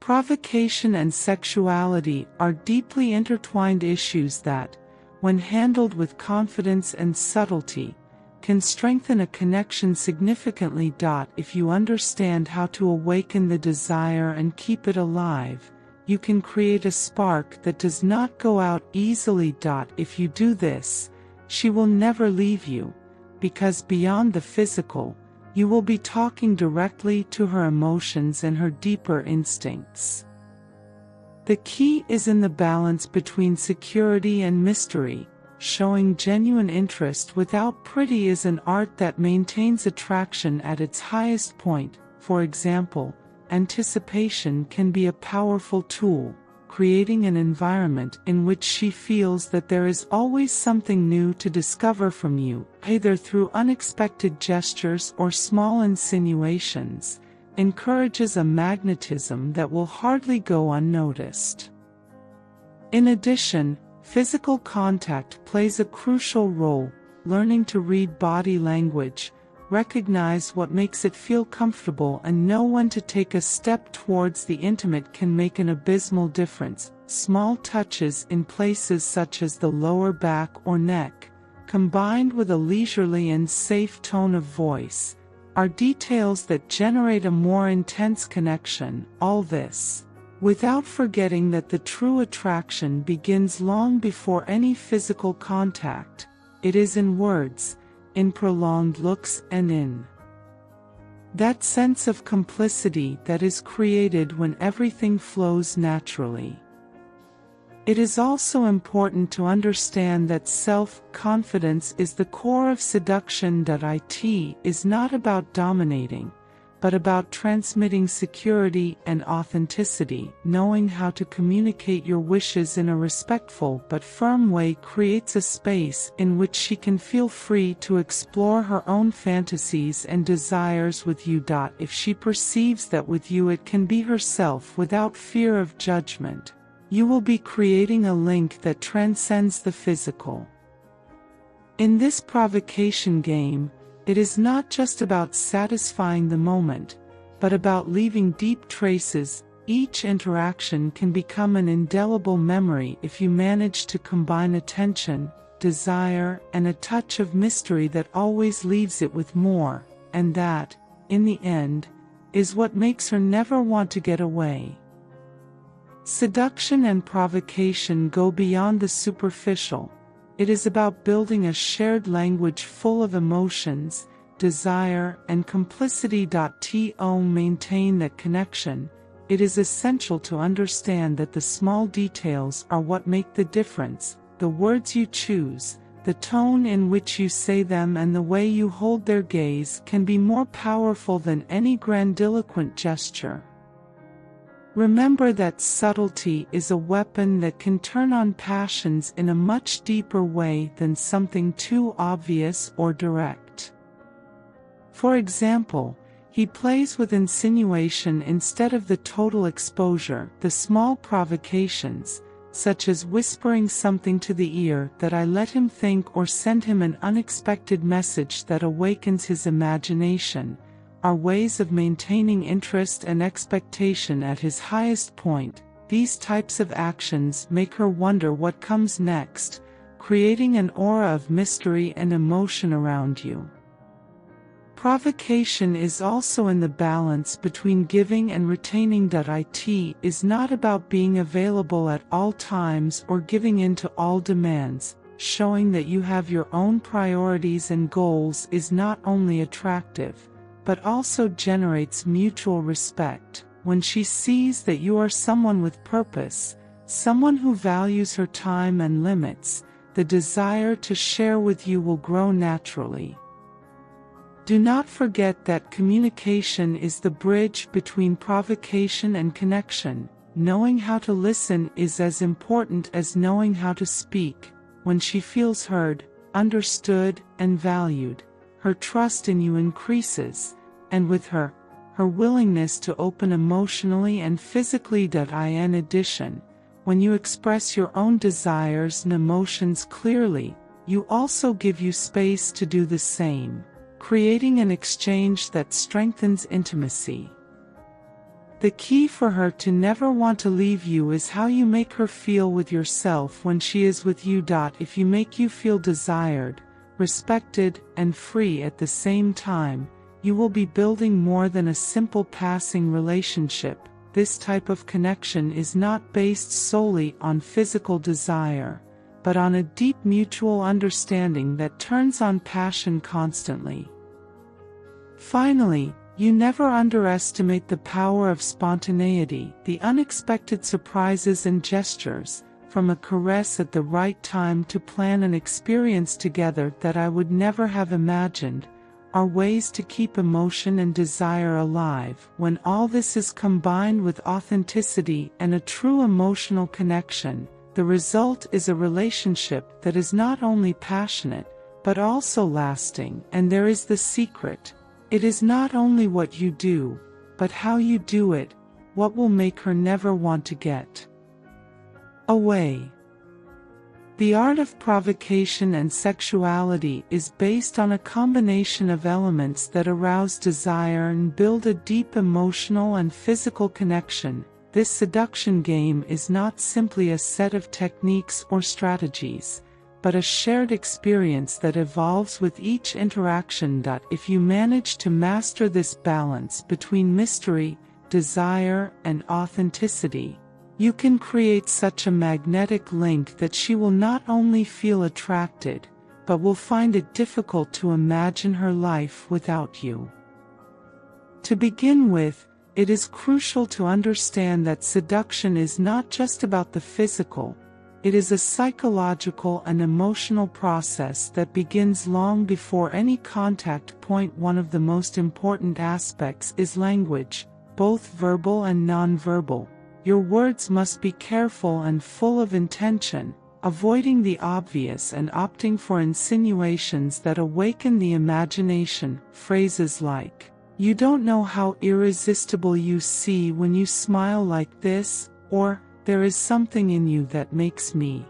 Provocation and sexuality are deeply intertwined issues that, when handled with confidence and subtlety, can strengthen a connection significantly. If you understand how to awaken the desire and keep it alive, you can create a spark that does not go out easily. If you do this, she will never leave you, because beyond the physical, you will be talking directly to her emotions and her deeper instincts. The key is in the balance between security and mystery. Showing genuine interest without pretty is an art that maintains attraction at its highest point. For example, anticipation can be a powerful tool, creating an environment in which she feels that there is always something new to discover from you, either through unexpected gestures or small insinuations, encourages a magnetism that will hardly go unnoticed. In addition, physical contact plays a crucial role. Learning to read body language, recognize what makes it feel comfortable, and know when to take a step towards the intimate can make an abysmal difference. Small touches in places such as the lower back or neck, combined with a leisurely and safe tone of voice, are details that generate a more intense connection. All this, without forgetting that the true attraction begins long before any physical contact. It is in words, in prolonged looks, and in that sense of complicity that is created when everything flows naturally. It is also important to understand that self-confidence is the core of seduction. It is not about dominating, but about transmitting security and authenticity. Knowing how to communicate your wishes in a respectful but firm way creates a space in which she can feel free to explore her own fantasies and desires with you. If she perceives that with you it can be herself without fear of judgment, you will be creating a link that transcends the physical. In this provocation game, it is not just about satisfying the moment, but about leaving deep traces. Each interaction can become an indelible memory if you manage to combine attention, desire, and a touch of mystery that always leaves it with more, and that, in the end, is what makes her never want to get away. Seduction and provocation go beyond the superficial. It is about building a shared language full of emotions, desire, and complicity. To maintain that connection, it is essential to understand that the small details are what make the difference. The words you choose, the tone in which you say them, and the way you hold their gaze can be more powerful than any grandiloquent gesture. Remember that subtlety is a weapon that can turn on passions in a much deeper way than something too obvious or direct. For example, he plays with insinuation instead of the total exposure. The small provocations, such as whispering something to the ear that I let him think, or send him an unexpected message that awakens his imagination, are ways of maintaining interest and expectation at his highest point. These types of actions make her wonder what comes next, creating an aura of mystery and emotion around you. Provocation is also in the balance between giving and retaining. It is not about being available at all times or giving in to all demands. Showing that you have your own priorities and goals is not only attractive, but also generates mutual respect. When she sees that you are someone with purpose, someone who values her time and limits, the desire to share with you will grow naturally. Do not forget that communication is the bridge between provocation and connection. Knowing how to listen is as important as knowing how to speak. When she feels heard, understood, and valued, her trust in you increases, and with her, her willingness to open emotionally and physically. In addition, when you express your own desires and emotions clearly, you also give you space to do the same, creating an exchange that strengthens intimacy. The key for her to never want to leave you is how you make her feel with yourself when she is with you. If you make you feel desired, respected, and free at the same time, you will be building more than a simple passing relationship. This type of connection is not based solely on physical desire, but on a deep mutual understanding that turns on passion constantly. Finally, you never underestimate the power of spontaneity, the unexpected surprises and gestures, from a caress at the right time to plan an experience together that I would never have imagined, are ways to keep emotion and desire alive. When all this is combined with authenticity and a true emotional connection, the result is a relationship that is not only passionate, but also lasting. And there is the secret. It is not only what you do, but how you do it, what will make her never want to get away. The art of provocation and sexuality is based on a combination of elements that arouse desire and build a deep emotional and physical connection. This seduction game is not simply a set of techniques or strategies, but a shared experience that evolves with each interaction. If you manage to master this balance between mystery, desire, and authenticity, you can create such a magnetic link that she will not only feel attracted, but will find it difficult to imagine her life without you. To begin with, it is crucial to understand that seduction is not just about the physical. It is a psychological and emotional process that begins long before any contact point. One of the most important aspects is language, both verbal and nonverbal. Your words must be careful and full of intention, avoiding the obvious and opting for insinuations that awaken the imagination. Phrases like, "You don't know how irresistible you see when you smile like this," or "There is something in you that makes me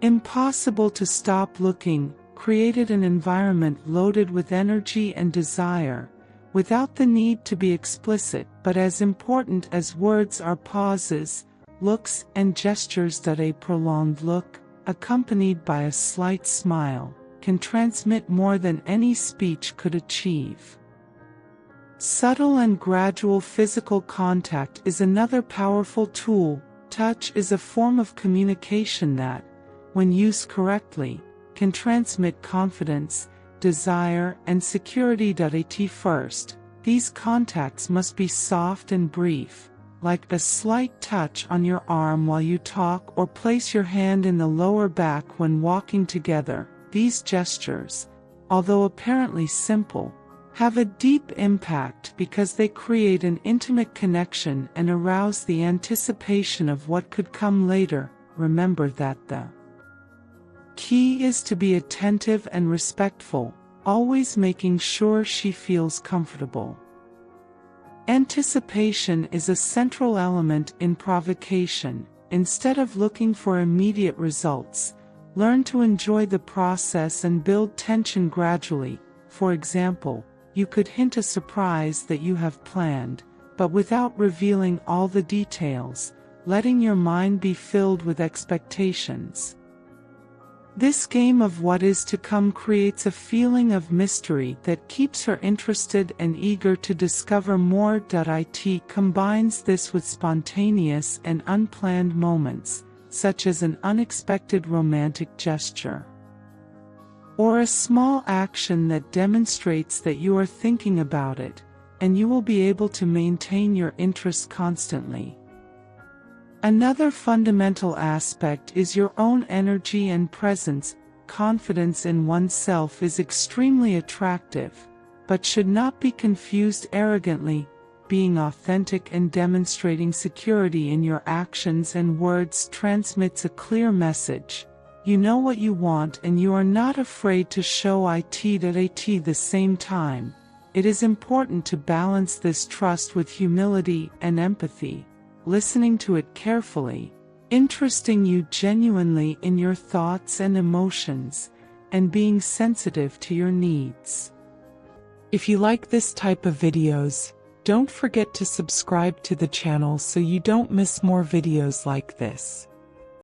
impossible to stop looking," created an environment loaded with energy and desire, without the need to be explicit. But as important as words are pauses, looks, and gestures. A prolonged look, accompanied by a slight smile, can transmit more than any speech could achieve. Subtle and gradual physical contact is another powerful tool. Touch is a form of communication that, when used correctly, can transmit confidence, desire, and security. At first, these contacts must be soft and brief, like a slight touch on your arm while you talk or place your hand in the lower back when walking together. These gestures, although apparently simple, have a deep impact because they create an intimate connection and arouse the anticipation of what could come later. Remember that the key is to be attentive and respectful, always making sure she feels comfortable. Anticipation is a central element in provocation. Instead of looking for immediate results, learn to enjoy the process and build tension gradually. For example, you could hint a surprise that you have planned, but without revealing all the details, letting your mind be filled with expectations. This game of what is to come creates a feeling of mystery that keeps her interested and eager to discover more. It combines this with spontaneous and unplanned moments, such as an unexpected romantic gesture or a small action that demonstrates that you are thinking about it, and you will be able to maintain your interest constantly. Another fundamental aspect is your own energy and presence. Confidence in oneself is extremely attractive, but should not be confused arrogantly. Being authentic and demonstrating security in your actions and words transmits a clear message. You know what you want and you are not afraid to show it. At the same time, it is important to balance this trust with humility and empathy, listening to it carefully, interesting you genuinely in your thoughts and emotions, and being sensitive to your needs. If you like this type of videos, Don't forget to subscribe to the channel so you don't miss more videos like this.